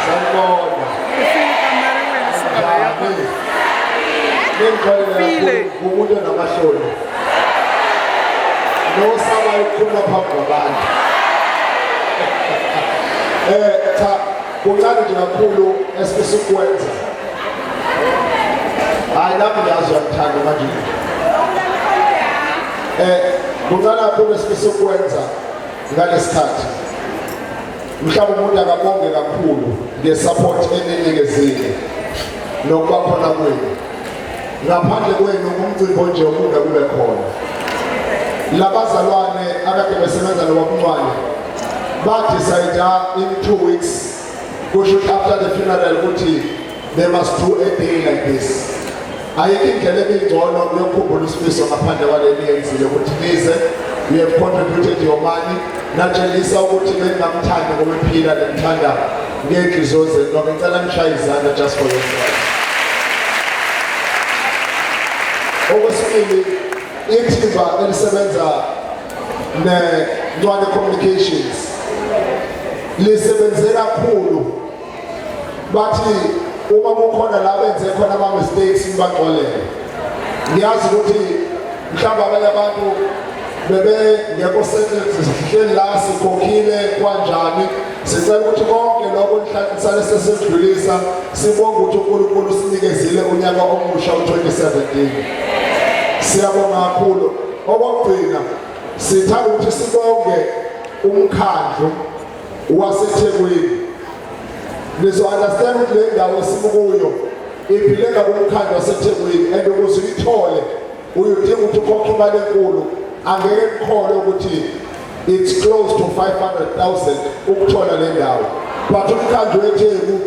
Sanibona. Ngikholelwa umuntu onamahloni. Nosaba ukukhuluma phambi kwabantu. Cha kuncane nje kakhulu esifisa ukwenza. Hayi nami ngiyazithanda manje. Kuncane kakhulu esifisa ukwenza ngalesikhathi. Mhlawumbe umuntu akabonge kakhulu ngesupport eninikezile nokuba khona kwenu. Ngaphandle kwenu umcimbi nje umuntu kube khona. Labazalwane akade besebenza nowakuncwane decide in 2 weeks kusho after the funeral ukuthi they must do a day like this. Ayikho indlela engcono yokukhumbula isifiso ngaphandle kwaleli yenzile ukuthi nize we have contributed your money natshelisa ukuthi bengamthandi ngoba ephila nemthanda ngenhliziyo zenu noma ngicela ngishaye izandla just for yourself. Okwesibili ithimba elisebenza neNcwane Communications lisebenze kakhulu bathi uma kukhona la benze khona ama mistakes nibaxolele. Ngiyazi ukuthi mhlawumbe abanye abantu ngekho sihleli la sikhokhile kanjani sicela ukuthi konke lokho nisale sesedlulisa sibonga ukuthi uNkulunkulu usinikezile unyaka omusha u2017. Siyabonga kakhulu. Okugcina sithanda ukuthi sibonge umkhandlu waseThekwini. Nizo understand ukuthi le ndawo esikuyo iphilela kumkhandlu waseThekwini and ukuze uyithole uyidinga ukuthi ukhokhe imali enkulu. Angeke kukhole ukuthi it's close to 500,000 ukuthola le ndawo. But umkhandlu weTheku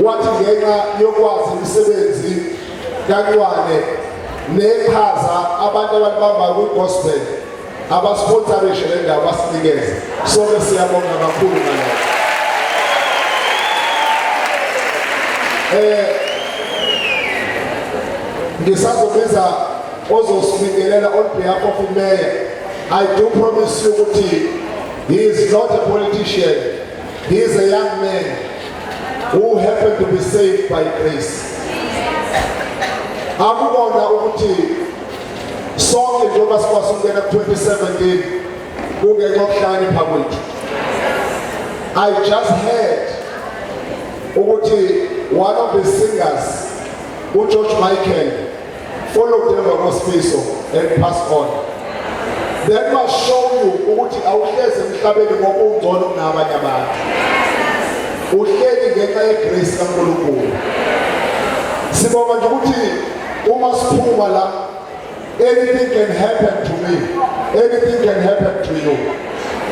wathi ngenxa yokwazi imisebenzi kaNcwane nechaza abantu ababamba kugospel abasponsorishe le ndawo basinikeze. So siyabonga kakhulu ngalokho. Ngisazobiza ozosibingelela on behalf of the mayor. I do promise you ukuthi he is not a politician. He is a young man who happened to be saved by grace. Akubona ukuthi sonke njengoba sikwazi ukungena ku2017 kungenxa yokuhlakanipha kwethu. I just heard ukuthi one of the singers uGeorge Michael followed them ngosifiso and passed on. That must show you ukuthi awuhleze emhlabeni ngokungcono kunabanye abantu. Uhleli ngenxa yegrace kaNkulunkulu. Sibonga nje ukuthi uma siphuma la anything can happen to me. Anything can happen to you.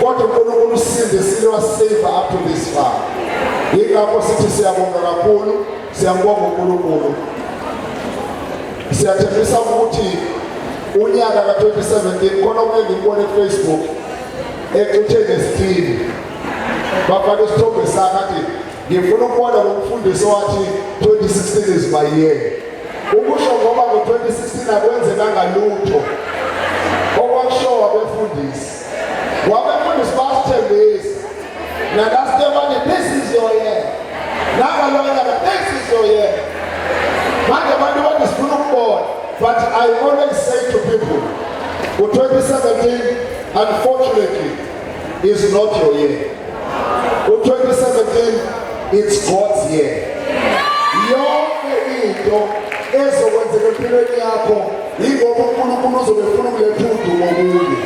Kodwa uNkulunkulu usindisile wasave up to this far. Yingakho sithi siyabonga kakhulu, siyabonga uNkulunkulu. Siyathembisa ukuthi unyaka ka2017 khona ngibone kuFacebook ecuthe ngesithini bafake isithombe sakhe athi ngifuna ukubona lo mfundisi wathi 2016 is my year. Ukusho ngoba ngo2016 akwenzekanga lutho okwakushowa abefundisi wabefundisi basithembisa nalastephane this is your year nangaloya this is your year. Manje abantu badisifuna ukubona. But I always say to people, 2017, unfortunately, is not your year. 2017, it's God's year. Yonke into ezokwenzeka empilweni yakho yingoba uNkulunkulu uzobefuna ukuletha udumo kuye.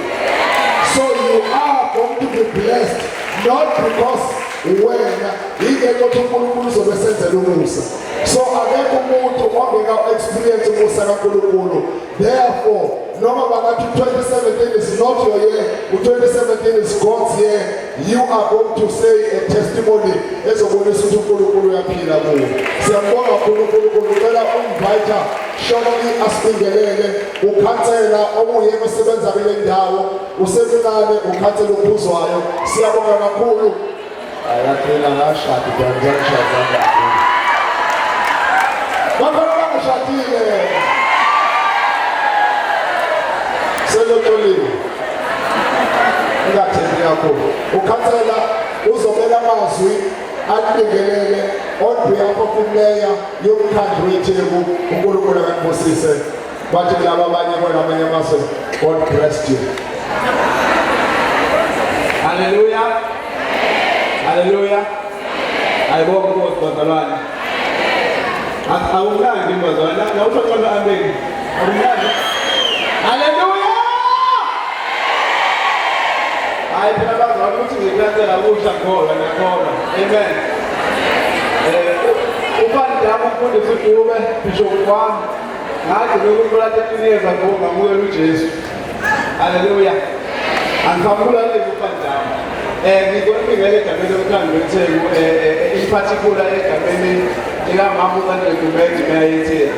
So you are going to be blessed, not because wena yingekho ukuthi uNkulunkulu uzobesenzela umusa. So akekho umuntu ongeka experience umusa kaNkulunkulu. Therefore, noma bangathi 2017 is not your year, 2017 is God's year, you are going to say a testimony ezobonisa ukuthi uNkulunkulu uyaphila kuwe. Siyabonga uNkulunkulu ngicela umbhayitha shononi asibingelele ukhansela omuyena osebenza kule ndawo usemncane ukhansela uphuzwayo. Siyabonga kakhulu. Ayaphila ngashadi ngiyangishada. Bakhala bashadile. Selotoliwe. Ngathembi kakhulu. Ukhansela uzobela amazwi alingelele on behalf of umeya yomkhandlu weTheku uNkulunkulu akubusise bathi laba abanye kwamanye amazwe God bless you. Hallelujah. Hallelujah. Ayibonga Nkosi bazalwane. Awumlandi bazalwane. Ngawusho qala amen. Awumlandi. Hallelujah. Hayi phela bazalwane ukuthi ngikhansela ukudla ngoba ngiyakholwa. Amen. Ufanele ukufundisa uDube bishop wami. Ngathi lokuqala etiniyeza ngoba ngamukela uJesu. Hallelujah. Angifakula lezi ufanele. Ngikubingele egameni lomkhandlu weTheku in particular egameni likamama uNdebele Meya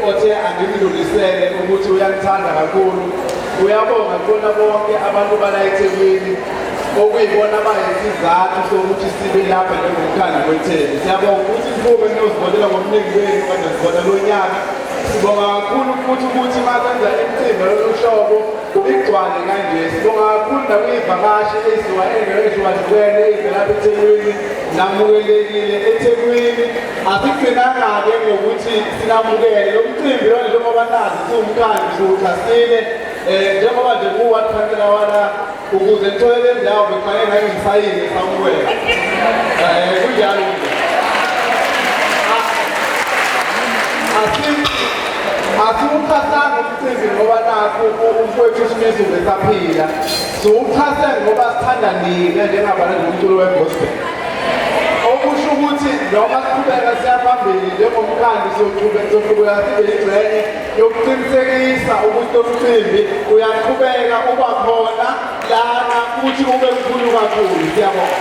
othe angimdlulisele ukuthi uyangithanda kakhulu. Uyabonga kubona bonke abantu bala eThekwini okuyibona abayisizathu sokuthi sibe lapha njengomkhandlu weTheku. Siyabonga ukuthi sibuke nozibonela ngomningi wenu kanje sibona lo nyaka. Sibonga kakhulu futhi ukuthi masenza imicimbi lolushobo igcwale kanje. Sibonga kakhulu nakuyivakashi ezisuka engezihlukene ezelapha eThekwini namukelekile eThekwini. Asikugcinanga-ke ngokuthi sinamukele lo mcimbi lona njengoba nazi siwumkhandlu siwuthasile njengoba nje kuward councillor wala ukuze ngithole le ndawo bekufanele ngabe ngisayine samukela kunjalo nje. Asiwuchasanga umcimbi ngoba nakho umfowethu uSmith ubesaphila. Siwuchase ngoba sithanda nina njengabantu bomculo wegospel. Okusho ukuthi noma siqhubeka siya phambili njengomkhandlu soqhubeka sibe yingxenye yokuqinisekisa ukuthi lo mcimbi uyaqhubeka uba khona lana futhi ube mkhulu kakhulu. Siyabonga.